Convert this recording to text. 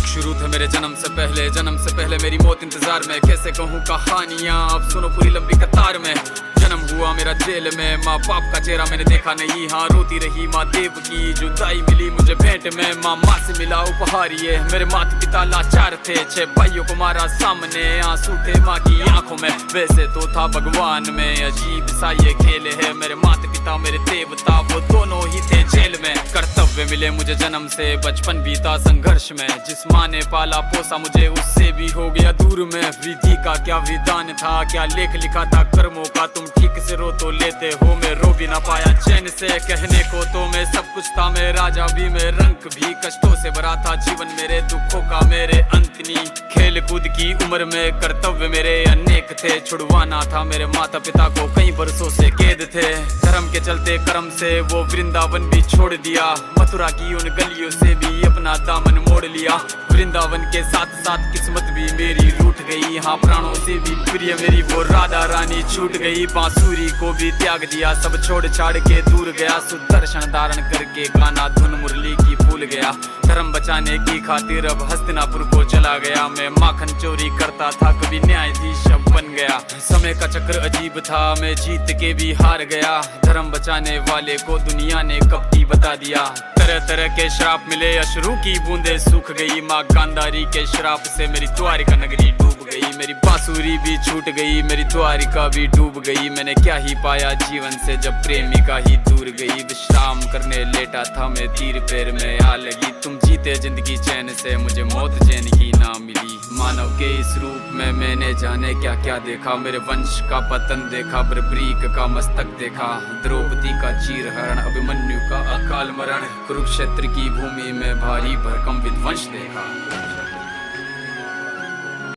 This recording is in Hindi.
शुरू थे मेरे जन्म से पहले मेरी मौत इंतजार में। कैसे कहूँ कहानियाँ, अब सुनो पूरी लंबी कतार में। जन्म हुआ मेरा जेल में, माँ बाप का चेहरा मैंने देखा नहीं। हाँ रोती रही माँ देव की, जुदाई मिली मुझे भेंट में। माँ से मिला उपहार ये, मेरे माता पिता लाचार थे। 6 भाइयों को मारा सामने, आंसू थे माँ की आंखों में। वैसे तो था भगवान में, अजीब सा ये खेल है। मेरे माता पिता मेरे देवता, वो दोनों ही थे जेल में। कर्तव्य मिले मुझे जन्म से, बचपन बीता संघर्ष में। जिस माँ ने पाला पोसा मुझे, उससे भी हो गया दूर में। विधि का क्या विधान था, क्या लेख लिखा था कर्मों का। तुम ठीक से रो तो लेते हो, मैं रो भी ना पाया चैन से। कहने को तो मैं सब कुछ था, मैं राजा भी, मैं रंग भी। कष्टों से भरा था जीवन मेरे, दुखों का मेरे अंत नहीं। खेल कूद की उम्र में कर्तव्य मेरे अनेक थे। छुड़वाना था मेरे माता पिता को, कई बरसों से कैद थे। धर्म के चलते कर्म से वो वृंदावन भी छोड़ दिया। मथुरा की उन गलियों से भी अपना दामन मोड़ लिया। वृंदावन के साथ साथ किस्मत भी मेरी रूठ गई। हाँ प्राणों से भी प्रिय मेरी वो राधा रानी छूट गई। बांसुरी को भी त्याग दिया, सब छोड़ छाड़ के दूर गया। सुदर्शन धारण करके गाना धुन मुरली की भूल गया। धर्म बचाने की खातिर अब हस्तिनापुर को चला गया। मैं माखन चोरी करता था, कभी न्यायाधीश अब बन गया। समय का चक्र अजीब था, मैं जीत के भी हार गया। धर्म बचाने वाले को दुनिया ने कपटी बता दिया। तरह तरह के श्राप मिले, अश्रु की बूंदे सूख गई। माँ गांधारी के श्राप से मेरी द्वारिका नगरी डूब गई। मेरी बांसुरी भी छूट गई, मेरी द्वारिका भी डूब गई। मैंने क्या ही पाया जीवन से, जब प्रेमिका ही दूर गई। विश्राम करने लेटा था मैं, तीर पैर में आ लगी। तुम जीते जिंदगी चैन से, मुझे मौत चैन की ना मिली। मानव के इस रूप में मैंने जाने क्या क्या देखा। मेरे वंश का पतन देखा, बर्बरीक का मस्तक देखा। द्रौपदी का चीरहरण, अभिमन्यु का अकाल मरण। कुरुक्षेत्र की भूमि में भारी भरकम विध्वंस देखा।